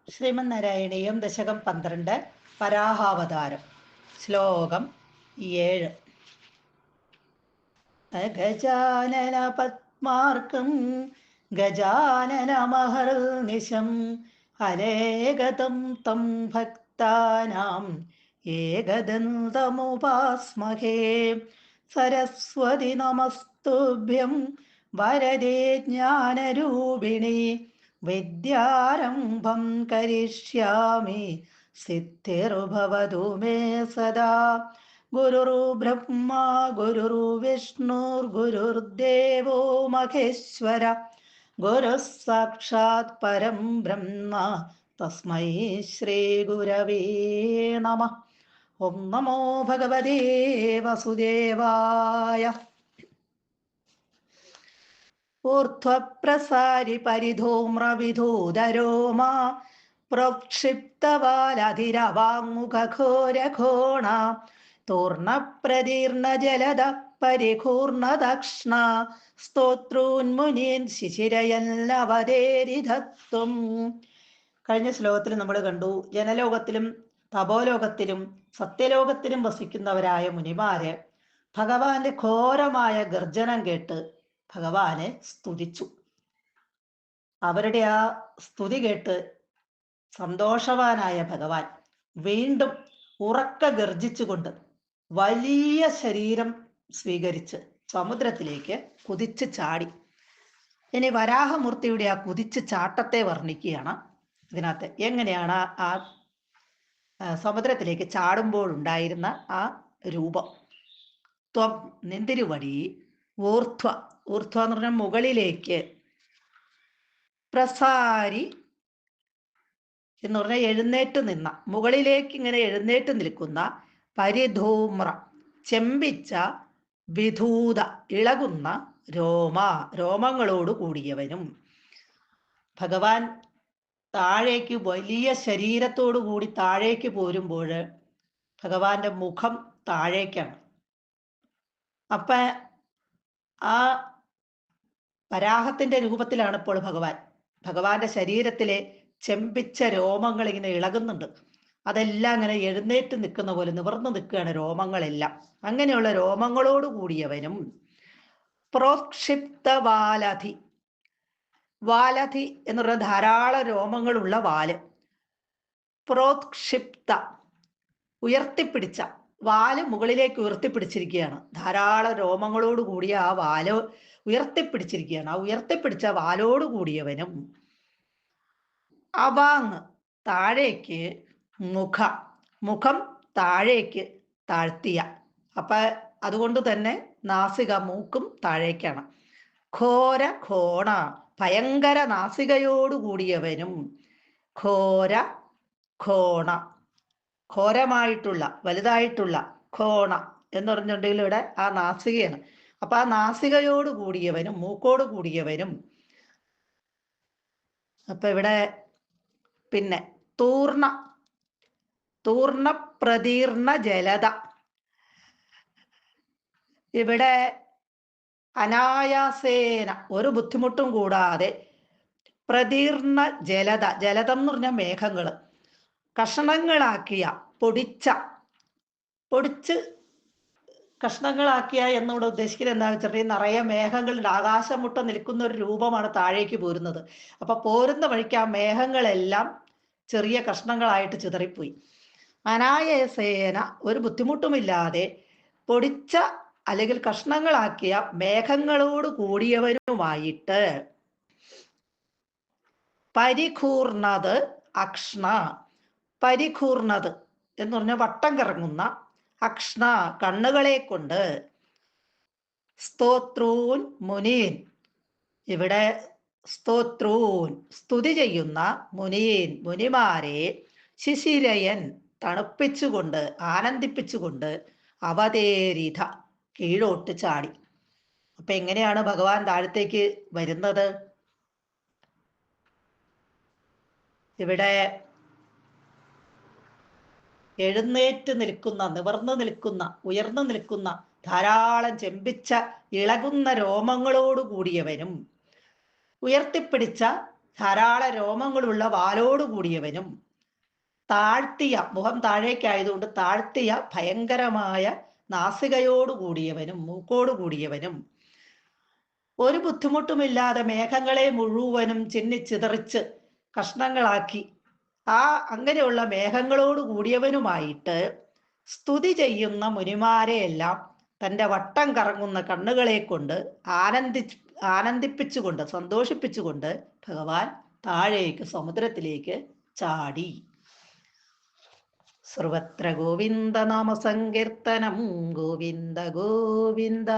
ശ്രീമന്നാരായണീയം ദശകം 12 വരാഹാവതാരം ശ്ലോകം 7. ഗജാനന പത്മാർക്കം ഗജാനനമഹർനിശം അനേകദം തം ഭക്താനാം ഏകദന്തമുപാസ്മഹേ. സരസ്വതി നമസ്തുഭ്യം വരദേ ജ്ഞാനരൂപിണി വിദ്യാരംഭം കരിഷ്യാമി സിദ്ധിർഭവതു മേ സദാ. ഗുരുർബ്രഹ്മ ഗുരുർവിഷ്ണുർഗുരുർദേവോ മഹേശ്വര ഗുരുഃ സാക്ഷാത് പരം ബ്രഹ്മ തസ്മൈ ശ്രീ ഗുരവേ നമഃ. ഓം നമോ ഭഗവതേ വസുദേവായ. ഊർധ്വപ്രസാരി പരിധൂമ്രവിധൂതരോമാ പ്രോക്ഷിപ്തവാലധിരവാങ്മുഖഘോരഘോണ തൂർണപ്രതീർണ ജലദ പരിഘൂർണദക്ഷ്ണ സ്തോത്രൂന്മുനീൻ ശിശിരയല്ലവതേരിധത്വം. കഴിഞ്ഞ ശ്ലോകത്തിൽ നമ്മൾ കണ്ടു, ജനലോകത്തിലും തപോലോകത്തിലും സത്യലോകത്തിലും വസിക്കുന്നവരായ മുനിമാര് ഭഗവാന്റെ ഘോരമായ ഗർജനം കേട്ട് ഭഗവാനെ സ്തുതിച്ചു. അവരുടെ ആ സ്തുതി കേട്ട് സന്തോഷവാനായ ഭഗവാൻ വീണ്ടും ഉറക്ക ഗർജിച്ചുകൊണ്ട് വലിയ ശരീരം സ്വീകരിച്ച് സമുദ്രത്തിലേക്ക് കുതിച്ചു ചാടി. ഇനി വരാഹമൂർത്തിയുടെ ആ കുതിച്ചു ചാട്ടത്തെ വർണ്ണിക്കുകയാണ് ഇതിനകത്ത്. എങ്ങനെയാണ് ആ സമുദ്രത്തിലേക്ക് ചാടുമ്പോൾ ഉണ്ടായിരുന്ന ആ രൂപം. ത്വം നിന്തിരുവടി, ഊർധ്വ ഊർധ്വ എന്ന് പറഞ്ഞാൽ മുകളിലേക്ക്, പ്രസാരി എന്ന് പറഞ്ഞാൽ എഴുന്നേറ്റ് നിന്ന, മുകളിലേക്ക് ഇങ്ങനെ എഴുന്നേറ്റ് നിൽക്കുന്ന, പരിധൂമ്ര ചെമ്പിച്ച, വിധൂത ഇളകുന്ന, രോമങ്ങളോട് കൂടിയവനും. ഭഗവാൻ താഴേക്ക് വലിയ ശരീരത്തോടു കൂടി താഴേക്ക് പോരുമ്പോൾ ഭഗവാന്റെ മുഖം താഴേക്കാണ്. അപ്പൊ ആ വരാഹത്തിന്റെ രൂപത്തിലാണ് ഇപ്പോൾ ഭഗവാന്റെ ശരീരത്തിലെ ചെമ്പിച്ച രോമങ്ങൾ ഇങ്ങനെ ഇളകുന്നുണ്ട്. അതെല്ലാം ഇങ്ങനെ എഴുന്നേറ്റ് നിൽക്കുന്ന പോലെ നിവർന്നു നിൽക്കുകയാണ് രോമങ്ങളെല്ലാം. അങ്ങനെയുള്ള രോമങ്ങളോട് കൂടിയവനും. പ്രോക്ഷിപ്ത വാലധി, വാലധി എന്നുള്ള ധാരാളം രോമങ്ങളുള്ള വാല്. പ്രോക്ഷിപ്ത ഉയർത്തിപ്പിടിച്ച വാല്, മുകളിലേക്ക് ഉയർത്തിപ്പിടിച്ചിരിക്കുകയാണ്. ധാരാളം രോമങ്ങളോട് കൂടിയ ആ വാല് ഉയർത്തിപ്പിടിച്ചിരിക്കുകയാണ്. ആ ഉയർത്തിപ്പിടിച്ച വാലോട് കൂടിയവനും. അവാങ് താഴേക്ക്, മുഖം താഴേക്ക് താഴ്ത്തിയ, അപ്പൊ അതുകൊണ്ട് തന്നെ നാസിക മൂക്കും താഴേക്കാണ്. ഘോര ഘോണ ഭയങ്കര നാസികയോട് കൂടിയവനും. ഘോര ഘോണ ഘോരമായിട്ടുള്ള വലുതായിട്ടുള്ള, ഘോണ എന്ന് പറഞ്ഞിട്ടുണ്ടെങ്കിൽ ഇവിടെ ആ നാസികയാണ്. അപ്പൊ ആ നാസികയോട് കൂടിയവനും മൂക്കോട് കൂടിയവനും. അപ്പൊ ഇവിടെ പിന്നെ തൂർണ പ്രതീർണ ജലത. ഇവിടെ അനായാസേന ഒരു ബുദ്ധിമുട്ടും കൂടാതെ പ്രതീർണ ജലത, ജലതം എന്ന് പറഞ്ഞ മേഘങ്ങള്, കഷണങ്ങളാക്കിയ, പൊടിച്ച് കഷ്ണങ്ങളാക്കിയ എന്നോട് ഉദ്ദേശിക്കുന്നത് എന്താണെന്ന് വെച്ചിട്ടുണ്ടെങ്കിൽ നിറയെ മേഘങ്ങളുടെ ആകാശം മുട്ട നിൽക്കുന്ന ഒരു രൂപമാണ് താഴേക്ക് പോരുന്നത്. അപ്പൊ പോരുന്ന വഴിക്ക് ആ മേഘങ്ങളെല്ലാം ചെറിയ കഷ്ണങ്ങളായിട്ട് ചിതറിപ്പോയി. അനായാസേന ഒരു ബുദ്ധിമുട്ടുമില്ലാതെ പൊടിച്ച അല്ലെങ്കിൽ കഷ്ണങ്ങളാക്കിയ മേഘങ്ങളോട് കൂടിയവനുമായിട്ട്. പരിഘൂർണത് അക്ഷ്ണ, പരിഘൂർണത് എന്ന് പറഞ്ഞാൽ വട്ടം കറങ്ങുന്ന, അക്ഷ്ണ കണ്ണുകളെ കൊണ്ട്. സ്തോത്രൂൻ മുനീൻ, ഇവിടെ സ്തോത്രൂൻ സ്തുതി ചെയ്യുന്ന, മുനീൻ മുനിമാരെ, ശിശിരയൻ തണുപ്പിച്ചുകൊണ്ട് ആനന്ദിപ്പിച്ചുകൊണ്ട്, അവതേരിത കീഴോട്ട് ചാടി. അപ്പൊ എങ്ങനെയാണ് ഭഗവാൻ താഴത്തേക്ക് വരുന്നത്? ഇവിടെ എഴുന്നേറ്റ് നിൽക്കുന്ന, നിവർന്നു നിൽക്കുന്ന, ഉയർന്നു നിൽക്കുന്ന ധാരാളം ചെമ്പിച്ച ഇളകുന്ന രോമങ്ങളോട് കൂടിയവനും, ഉയർത്തിപ്പിടിച്ച ധാരാളം രോമങ്ങളുള്ള വാലോട് കൂടിയവനും താഴ്ത്തിയ മുഖം താഴേക്കായതുകൊണ്ട് താഴ്ത്തിയ ഭയങ്കരമായ നാസികയോട് കൂടിയവനും മൂക്കോട് കൂടിയവനും ഒരു ബുദ്ധിമുട്ടുമില്ലാതെ മേഘങ്ങളെ മുഴുവനും ചിന്നിച്ചിതറിച്ച് കഷ്ണങ്ങളാക്കി അങ്ങനെയുള്ള മേഘങ്ങളോട് കൂടിയവനുമായിട്ട് സ്തുതി ചെയ്യുന്ന മുനിമാരെയെല്ലാം തൻ്റെ വട്ടം കറങ്ങുന്ന കണ്ണുകളെ കൊണ്ട് ആനന്ദിപ്പിച്ചുകൊണ്ട് സന്തോഷിപ്പിച്ചുകൊണ്ട് ഭഗവാൻ താഴേക്ക് സമുദ്രത്തിലേക്ക് ചാടി. സർവത്ര ഗോവിന്ദ നാമ സങ്കീർത്തനം ഗോവിന്ദ ഗോവിന്ദ.